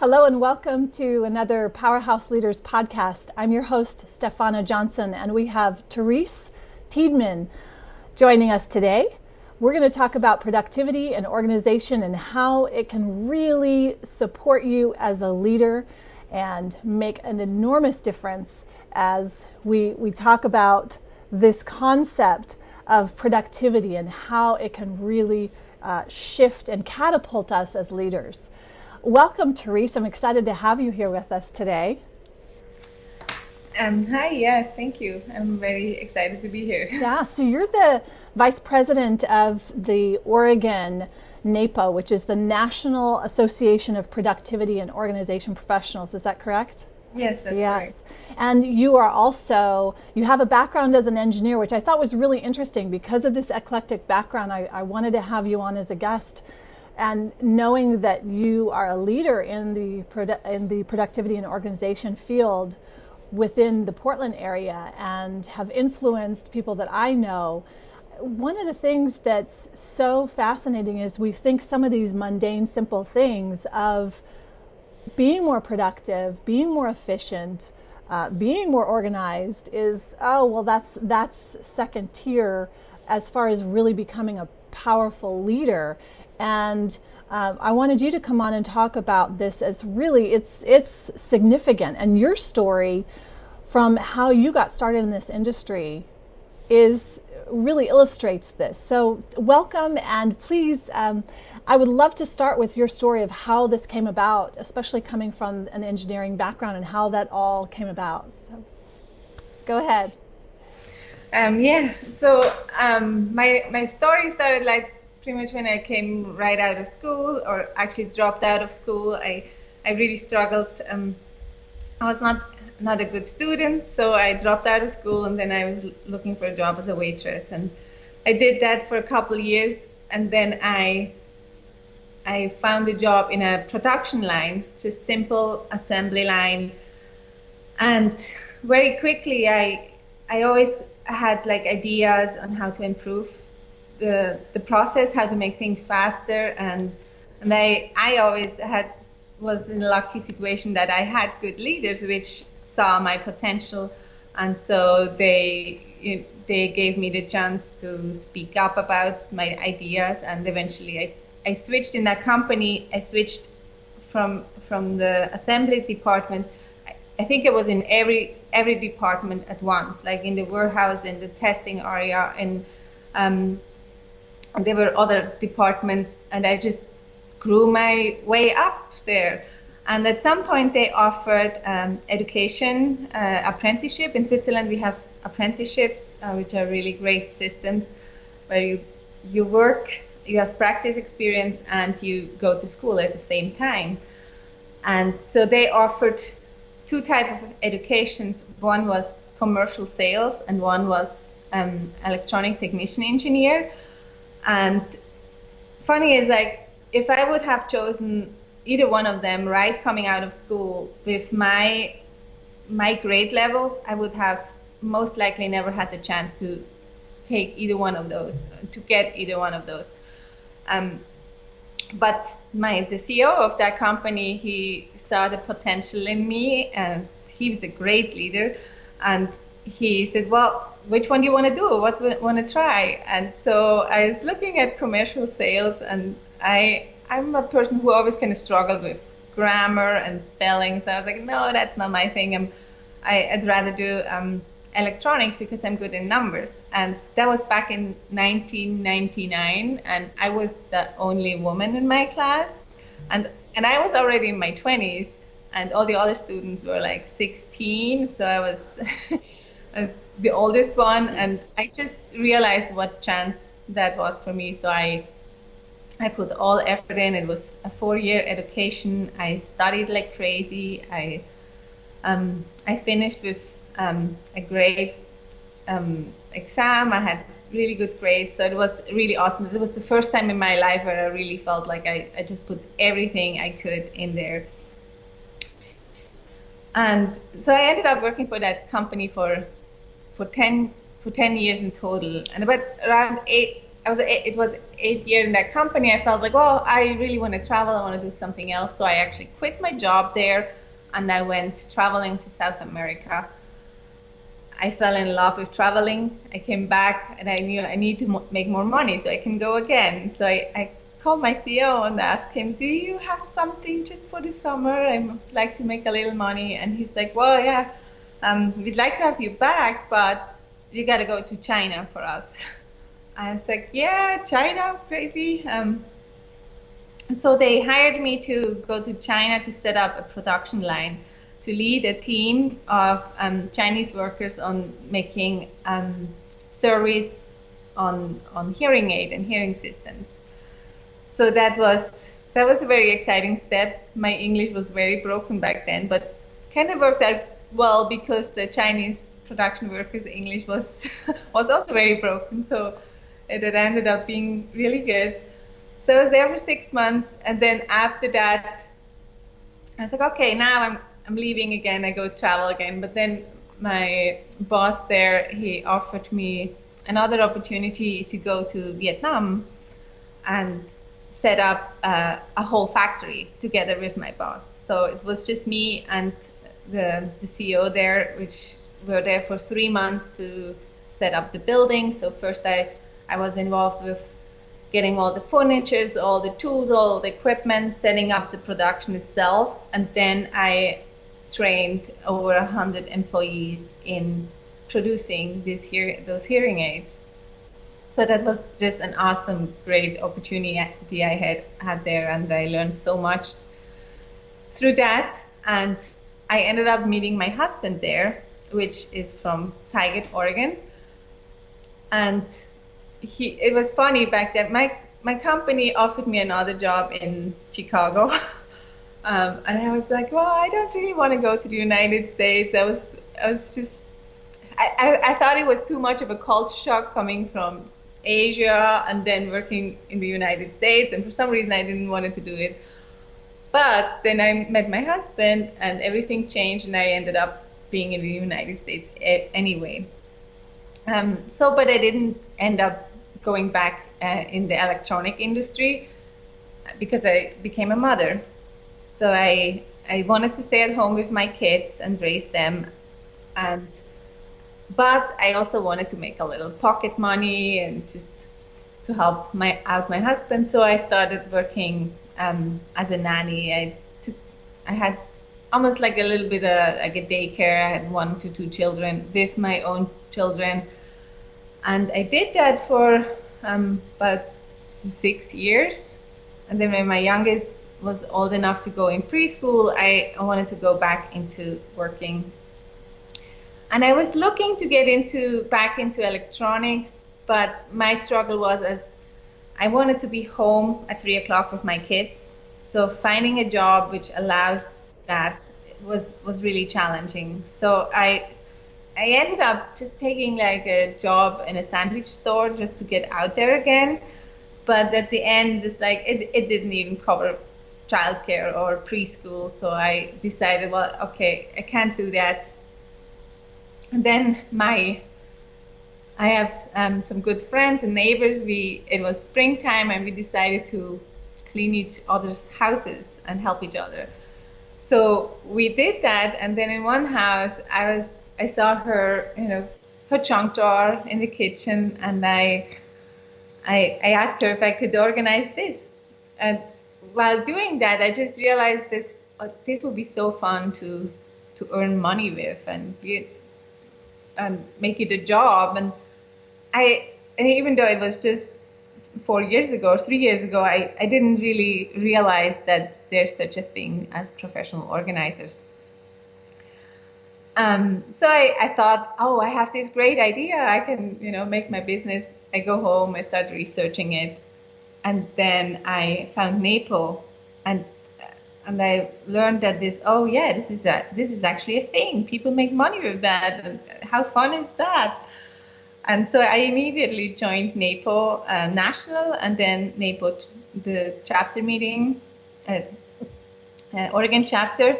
Hello and welcome to another Powerhouse Leaders podcast. I'm your host, Stephana Johnson, and we have Therese Tiedemann joining us today. We're going to talk about productivity and organization and how it can really support you as a leader and make an enormous difference as we talk about this concept of productivity and how it can really shift and catapult us as leaders. Welcome, Therese. I'm excited to have you here with us today. Hi, thank you. I'm very excited to be here. Yeah, so you're the Vice President of the Oregon NAPO, which is the National Association of Productivity and Organization Professionals. Is that correct? Yes, that's correct. And you have a background as an engineer, which I thought was really interesting. Because of this eclectic background, I wanted to have you on as a guest. And knowing that you are a leader in the productivity and organization field within the Portland area and have influenced people that I know, one of the things that's so fascinating is we think some of these mundane, simple things of being more productive, being more efficient, being more organized is, that's second tier as far as really becoming a powerful leader. And I wanted you to come on and talk about this as really it's significant. And your story from how you got started in this industry really illustrates this. So welcome, and please, I would love to start with your story of how this came about, especially coming from an engineering background and how that all came about. So go ahead. So my story started like pretty much when I came right out of school, or actually dropped out of school. I really struggled. I was not a good student, so I dropped out of school, and then I was looking for a job as a waitress, and I did that for a couple of years, and then I found a job in a production line, just simple assembly line, and very quickly I always had like ideas on how to improve the process, how to make things faster, and I always was in a lucky situation that I had good leaders which saw my potential, and so they gave me the chance to speak up about my ideas, and eventually I switched in that company. I switched from the assembly department. I think it was in every department at once, like in the warehouse, in the testing area, and there were other departments, and I just grew my way up there. And at some point they offered education, apprenticeship. In Switzerland we have apprenticeships, which are really great systems where you work, you have practice experience, and you go to school at the same time. And so they offered two types of educations. One was commercial sales, and one was electronic technician engineer. And funny is, like, if I would have chosen either one of them right coming out of school with my grade levels, I would have most likely never had the chance to take either one of those, to get either one of those. But the CEO of that company, he saw the potential in me, and he was a great leader. And he said, well, which one do you want to do? What do you want to try? And so I was looking at commercial sales, and I'm a person who always kind of struggled with grammar and spelling. So I was like, no, that's not my thing. I'd rather do electronics because I'm good in numbers. And that was back in 1999, and I was the only woman in my class. And I was already in my 20s, and all the other students were like 16. So I was as the oldest one, and I just realized what chance that was for me. So I put all effort in. It was a 4-year education. I studied like crazy. I finished with a great exam. I had really good grades, so it was really awesome. It was the first time in my life where I really felt like I just put everything I could in there. And so I ended up working for that company for 10 years in total. And about it was 8 years in that company. I felt like, well, I really want to travel. I want to do something else. So I actually quit my job there, and I went traveling to South America. I fell in love with traveling. I came back and I knew I need to make more money so I can go again. So I called my CEO and asked him, do you have something just for the summer? I'd like to make a little money. And he's like, well, yeah, we'd like to have you back, but you got to go to China for us. I was like, yeah, China, crazy. And so they hired me to go to China to set up a production line, to lead a team of Chinese workers on making surveys on hearing aid and hearing systems. So that was a very exciting step. My English was very broken back then, but kind of worked out well because the Chinese production workers' English was also very broken. So it ended up being really good. So I was there for 6 months, and then after that, I was like, okay, now I'm leaving again. I go travel again. But then my boss there, he offered me another opportunity to go to Vietnam and set up a whole factory together with my boss. So it was just me and the CEO there, which were there for 3 months to set up the building. So first I was involved with getting all the furnitures, all the tools, all the equipment, setting up the production itself. And then I trained over 100 employees in producing those hearing aids. So that was just an awesome, great opportunity I had there, and I learned so much through that. And I ended up meeting my husband there, which is from Tigard, Oregon. And it was funny back then. My company offered me another job in Chicago. And I was like, well, I don't really want to go to the United States. I thought it was too much of a culture shock coming from Asia and then working in the United States. And for some reason, I didn't want to do it. But then I met my husband and everything changed, and I ended up being in the United States anyway. But I didn't end up going back in the electronic industry because I became a mother. So I wanted to stay at home with my kids and raise them, but I also wanted to make a little pocket money and just to help out my husband. So I started working as a nanny. I had almost like a little bit like a daycare. I had 1 to 2 children with my own children. And I did that for about 6 years. And then when my youngest was old enough to go in preschool, I wanted to go back into working. And I was looking to get back into electronics, but my struggle was as I wanted to be home at 3 o'clock with my kids. So finding a job which allows that was really challenging. So I ended up just taking like a job in a sandwich store just to get out there again. But at the end, it didn't even cover childcare or preschool. So I decided, well, okay, I can't do that. And then I have some good friends and neighbors. It was springtime, and we decided to clean each other's houses and help each other. So we did that, and then in one house, I saw her, her junk drawer in the kitchen, and I asked her if I could organize this. And while doing that, I just realized this would be so fun to earn money with and make it a job. And even though it was just 4 years ago or 3 years ago, I didn't really realize that there's such a thing as professional organizers. So I thought, oh, I have this great idea. I can, make my business. I go home, I start researching it. And then I found NAPO, and I learned that this is actually a thing. People make money with that. And how fun is that? And so I immediately joined NAPO National, and then NAPO, the chapter meeting, Oregon chapter.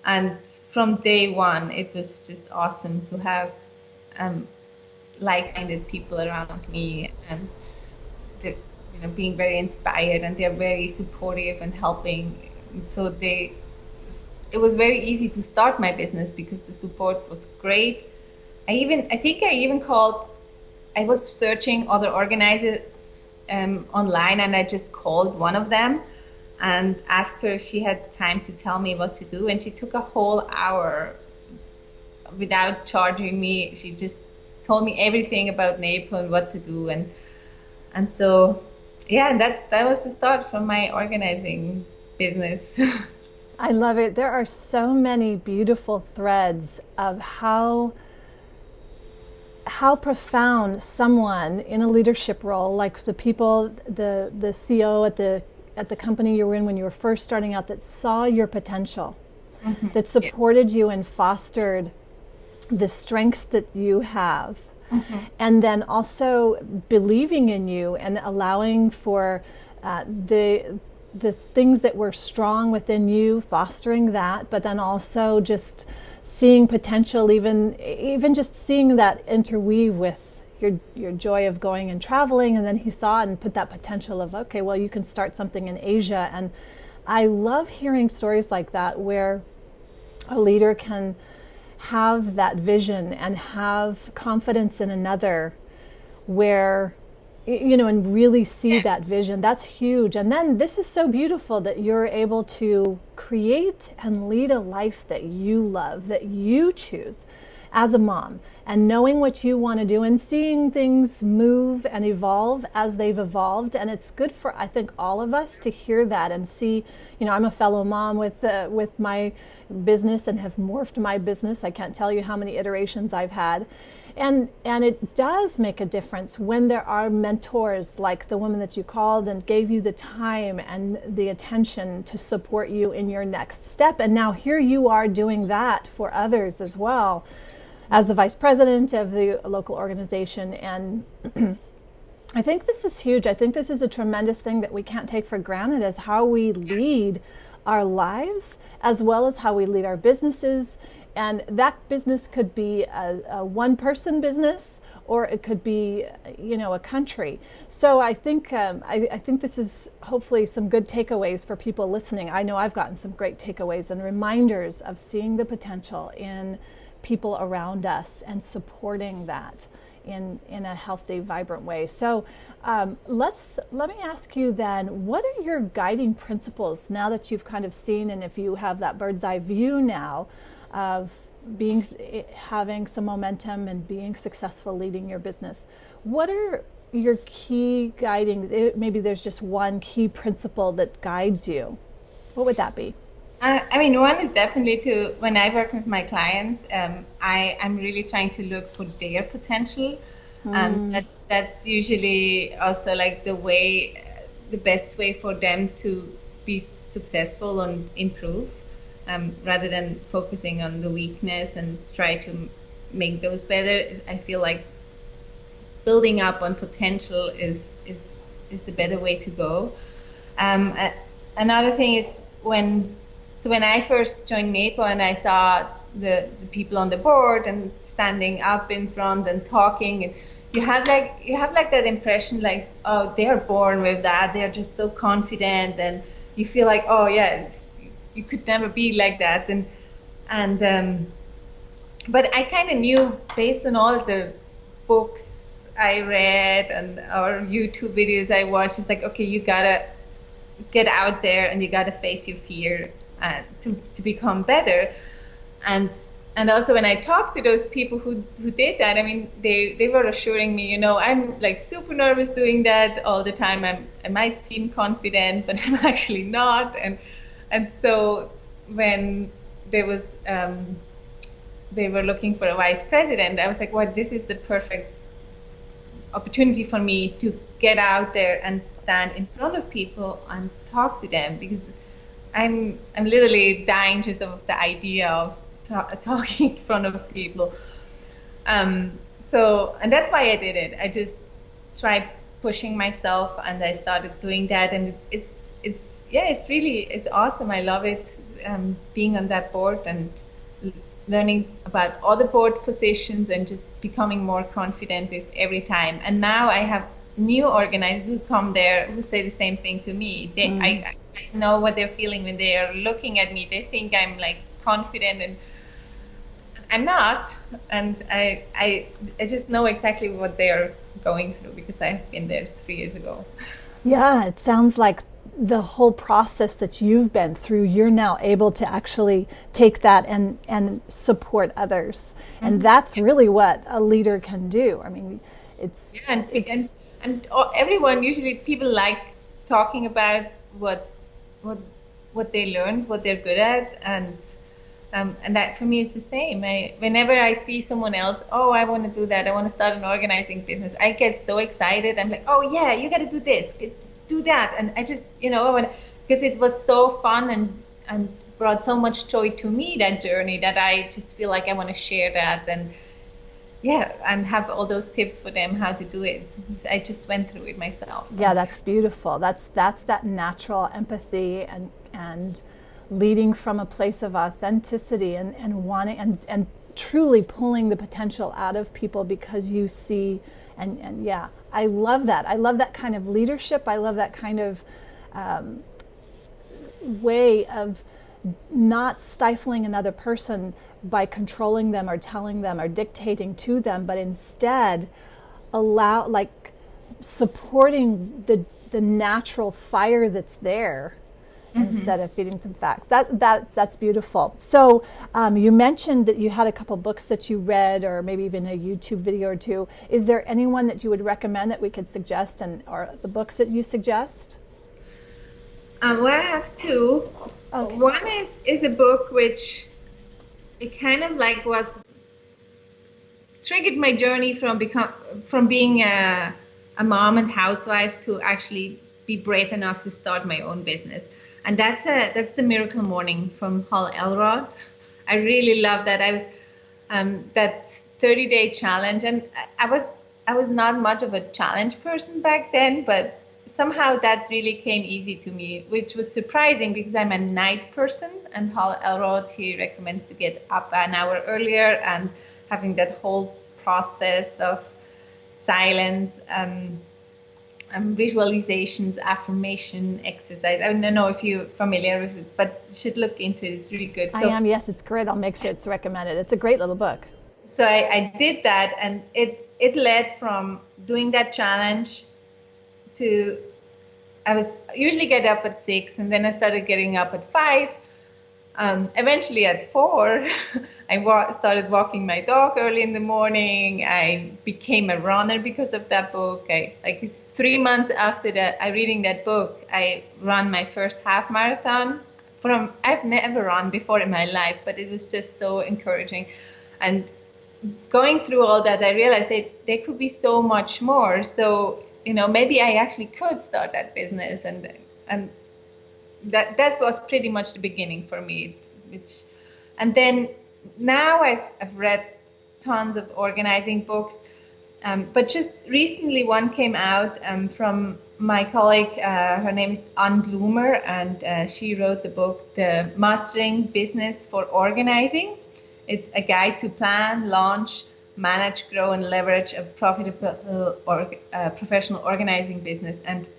And from day one, it was just awesome to have like-minded people around me. And being very inspired, and they're very supportive and helping. So it was very easy to start my business because the support was great. I think I even called. I was searching other organizers online, and I just called one of them and asked her if she had time to tell me what to do. And she took a whole hour without charging me. She just told me everything about NAPO and what to do. And so, yeah, that was the start from my organizing business. I love it. There are so many beautiful threads of how profound someone in a leadership role, like the people, the CEO at the company you were in when you were first starting out, that saw your potential, that supported you and fostered the strengths that you have, and then also believing in you and allowing for the things that were strong within you, fostering that, but then also just seeing potential, even just seeing that interweave with your joy of going and traveling. And then he saw and put that potential of, okay, well, you can start something in Asia. And I love hearing stories like that where a leader can have that vision and have confidence in another, where and really see that vision. That's huge. And then this is so beautiful that you're able to create and lead a life that you love, that you choose as a mom, and knowing what you want to do and seeing things move and evolve as they've evolved. And it's good for, I think, all of us to hear that and see, I'm a fellow mom with my business and have morphed my business. I can't tell you how many iterations I've had. And it does make a difference when there are mentors like the woman that you called and gave you the time and the attention to support you in your next step. And now here you are doing that for others as well as the vice president of the local organization. And I think this is huge. I think this is a tremendous thing that we can't take for granted, as how we lead our lives as well as how we lead our businesses. And that business could be a one-person business, or it could be, a country. So I think I think this is hopefully some good takeaways for people listening. I know I've gotten some great takeaways and reminders of seeing the potential in people around us and supporting that in a healthy, vibrant way. So let me ask you then, what are your guiding principles now that you've kind of seen, and if you have that bird's eye view now of having some momentum and being successful leading your business, what are your key guiding, maybe there's just one key principle that guides you, what would that be? One is definitely when I work with my clients, I'm really trying to look for their potential. That's usually also like the best way for them to be successful and improve. Rather than focusing on the weakness and try to make those better. I feel like building up on potential is the better way to go. Another thing is when I first joined NAPO and I saw the people on the board and standing up in front and talking, and you have like that impression like, oh, they're born with that, they're just so confident, and you feel like, oh yeah, you could never be like that. But I kind of knew, based on all the books I read and our YouTube videos I watched, it's like, okay, you gotta get out there and you gotta face your fear to become better. And also when I talked to those people who did that, they were assuring me, I'm like super nervous doing that all the time. I might seem confident, but I'm actually not. And so when they were looking for a vice president, I was like, well, this is the perfect opportunity for me to get out there and stand in front of people and talk to them, because I'm literally dying just of the idea of talking in front of people. So, and that's why I did it. I just tried pushing myself, and I started doing that, and it's awesome. I love it, being on that board and learning about other board positions and just becoming more confident with every time. And now new organizers who come there who say the same thing to me. I know what they're feeling when they are looking at me. They think I'm like confident, and I'm not. And I just know exactly what they are going through because I've been there 3 years ago. Yeah, it sounds like the whole process that you've been through, you're now able to actually take that and support others. And that's really what a leader can do. I mean, it's Yeah, and everyone, usually people like talking about what what they learned, what they're good at, and that for me is the same. Whenever I see someone else, oh, I want to do that, I want to start an organizing business, I get so excited. I'm like, oh yeah, you got to do this, do that, and I just, because it was so fun and brought so much joy to me, that journey, that I just feel like I want to share that, and yeah, and have all those tips for them how to do it. I just went through it myself. Yeah, that's beautiful. That's that natural empathy and leading from a place of authenticity and wanting and truly pulling the potential out of people because you see and yeah, I love that. I love that kind of leadership. I love that kind of way of not stifling another person by controlling them or telling them or dictating to them, but instead supporting the natural fire that's there instead of feeding them facts. That's beautiful. So you mentioned that you had a couple books that you read, or maybe even a YouTube video or two. Is there anyone that you would recommend that we could suggest, or the books that you suggest? Well, I have two. Okay. One is a book which it kind of like was triggered my journey from being a mom and housewife to actually be brave enough to start my own business. And that's The Miracle Morning from Hal Elrod. I really love that. I was that 30-day challenge, and I was not much of a challenge person back then, but somehow that really came easy to me, which was surprising because I'm a night person, and Hal Elrod, he recommends to get up an hour earlier and having that whole process of silence, visualizations, affirmation, exercise. I don't know if you're familiar with it, but you should look into it. It's really good. I am, yes, it's great. I'll make sure it's recommended. It's a great little book. So I did that, and it led from doing that challenge to, I was usually get up at 6, and then I started getting up at 5. Eventually at 4, I started walking my dog early in the morning. I became a runner because of that book. Like 3 months after that, reading that book, I ran my first half marathon. I've never run before in my life, but it was just so encouraging. And going through all that, I realized that there could be so much more. So, maybe I actually could start that business, and that was pretty much the beginning for me. And then now I've read tons of organizing books, but just recently one came out from my colleague. Her name is Ann Bloomer, and she wrote the book, The Mastering Business for Organizing. It's a guide to plan, launch, manage, grow, and leverage a profitable professional organizing business. And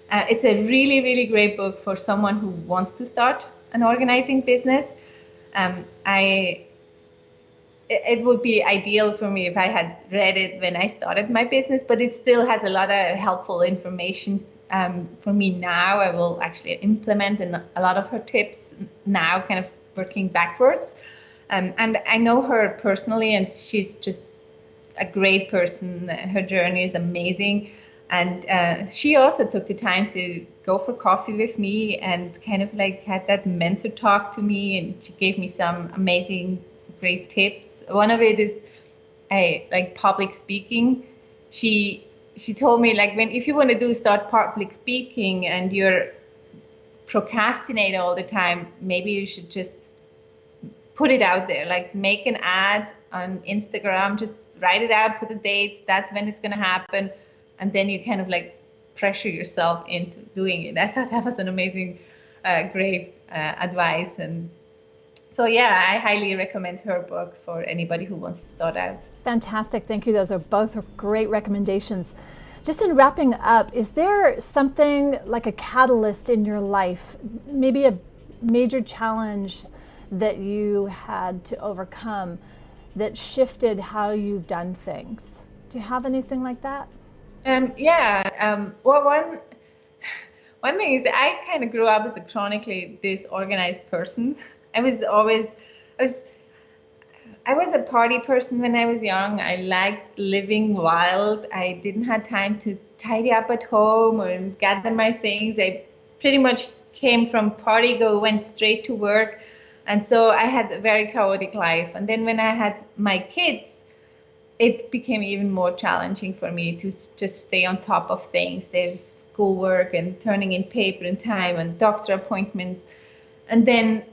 it's a really, really great book for someone who wants to start an organizing business. It would be ideal for me if I had read it when I started my business, but it still has a lot of helpful information for me now. I will actually implement a lot of her tips now, kind of working backwards. And I know her personally, and she's just a great person. Her journey is amazing. And she also took the time to go for coffee with me and kind of like had that mentor talk to me. And she gave me some amazing, great tips. One of it is like public speaking. She told me, like, if you want to start public speaking and you're procrastinate all the time, maybe you should just put it out there, like make an ad on Instagram, just write it out, put a date, that's when it's going to happen. And then you kind of like pressure yourself into doing it. I thought that was an amazing, great advice. And so, yeah, I highly recommend her book for anybody who wants to start out. Fantastic. Thank you. Those are both great recommendations. Just in wrapping up, is there something like a catalyst in your life, maybe a major challenge that you had to overcome that shifted how you've done things? Do you have anything like that? Well, one thing is I kind of grew up as a chronically disorganized person. I was always, I was, I was a party person when I was young. I liked living wild. I didn't have time to tidy up at home or gather my things. I pretty much came from party go, went straight to work. And so I had a very chaotic life. And then when I had my kids, it became even more challenging for me to just stay on top of things. There's schoolwork and turning in paper and time and doctor appointments. And then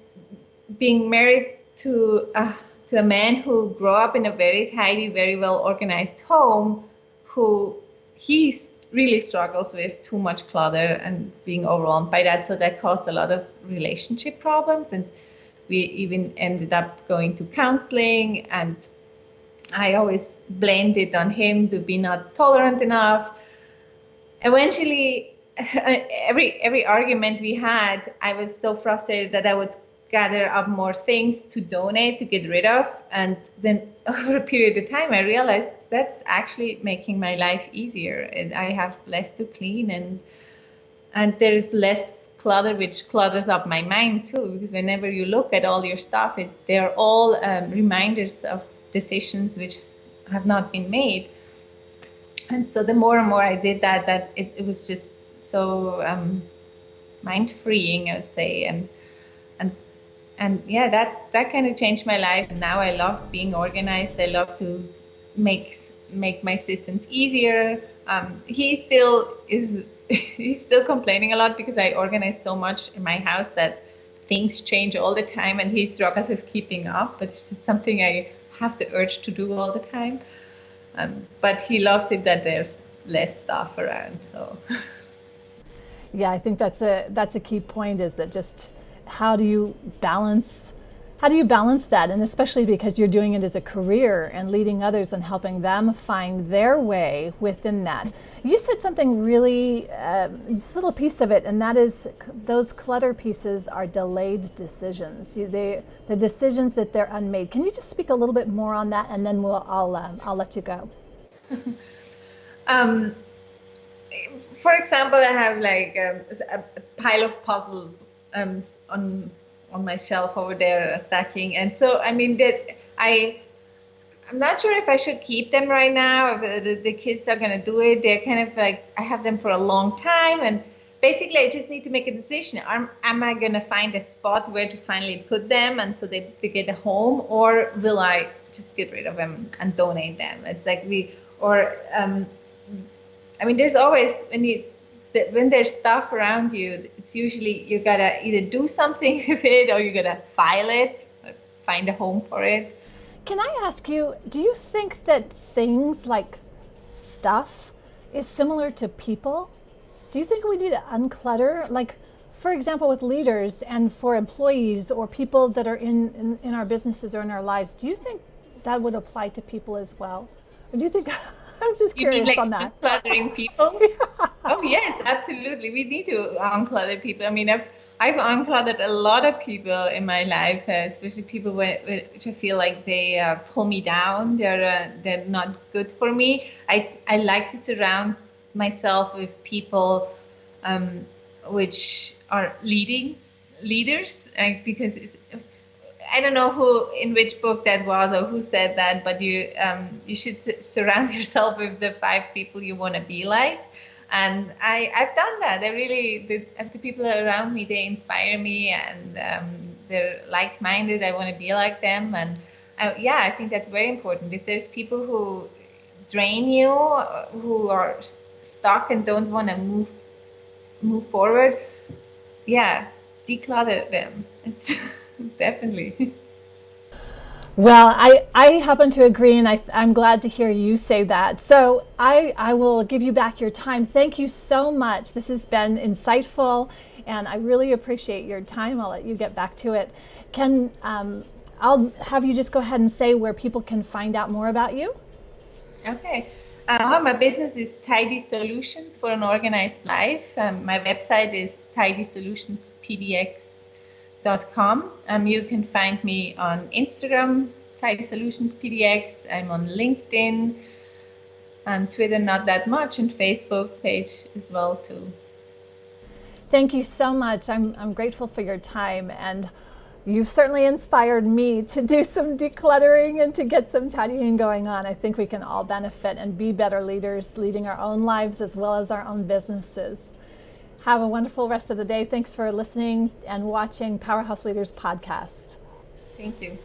being married to a man who grew up in a very tidy, very well organized home, who he really struggles with too much clutter and being overwhelmed by that. So that caused a lot of relationship problems. And we even ended up going to counseling, and I always blamed it on him to be not tolerant enough. Eventually, every argument we had, I was so frustrated that I would gather up more things to donate, to get rid of. And then over a period of time, I realized that's actually making my life easier. And I have less to clean, and there's less clutter, which clutters up my mind too, because whenever you look at all your stuff, they're all reminders of decisions which have not been made. And so the more and more I did that it was just so mind freeing, I would say, and yeah, that kind of changed my life. And now I love being organized. I love to make my systems easier. He still is he's still complaining a lot because I organize so much in my house that things change all the time, and he struggles with keeping up. But it's just something I have the urge to do all the time. But he loves it that there's less stuff around. So Yeah, I think that's a key point, is that just how do you balance that, and especially because you're doing it as a career and leading others and helping them find their way within that. You said something really, just a little piece of it, and that is those clutter pieces are delayed decisions. The decisions that they're unmade. Can you just speak a little bit more on that, and then I'll let you go. For example, I have like a pile of puzzles on my shelf over there, stacking, and so I mean that I'm not sure if I should keep them right now. If the kids are going to do it, they're kind of like, I have them for a long time, and basically I just need to make a decision. Am I going to find a spot where to finally put them, and so they get a home, or will I just get rid of them and donate them? It's like I mean, there's always, when there's stuff around you, it's usually you gotta either do something with it, or you gotta file it, or find a home for it. Can I ask you, do you think that things like stuff is similar to people? Do you think we need to unclutter? Like, for example, with leaders and for employees or people that are in our businesses or in our lives, do you think that would apply to people as well? Or do you think, I'm just curious you mean, like, on that. Uncluttering people? Yeah. Oh yes, absolutely. We need to unclutter people. I mean, I've uncluttered a lot of people in my life, especially people which I feel like they pull me down. They're not good for me. I like to surround myself with people which are leaders, because I don't know in which book that was or who said that, but you should surround yourself with the 5 people you want to be like. And I've done that. The people around me, they inspire me, and they're like-minded. I want to be like them. And I think that's very important. If there's people who drain you, who are stuck and don't want to move forward, declutter them. It's definitely. Well, I happen to agree, and I'm glad to hear you say that. So I will give you back your time. Thank you so much. This has been insightful, and I really appreciate your time. I'll let you get back to it. I'll have you just go ahead and say where people can find out more about you. Okay. My business is Tidy Solutions for an Organized Life. My website is tidysolutionspdx.com. You can find me on Instagram, Tidy Solutions PDX. I'm on LinkedIn, and Twitter not that much, and Facebook page as well too. Thank you so much. I'm grateful for your time, and you've certainly inspired me to do some decluttering and to get some tidying going on. I think we can all benefit and be better leaders, leading our own lives as well as our own businesses. Have a wonderful rest of the day. Thanks for listening and watching Powerhouse Leaders Podcast. Thank you.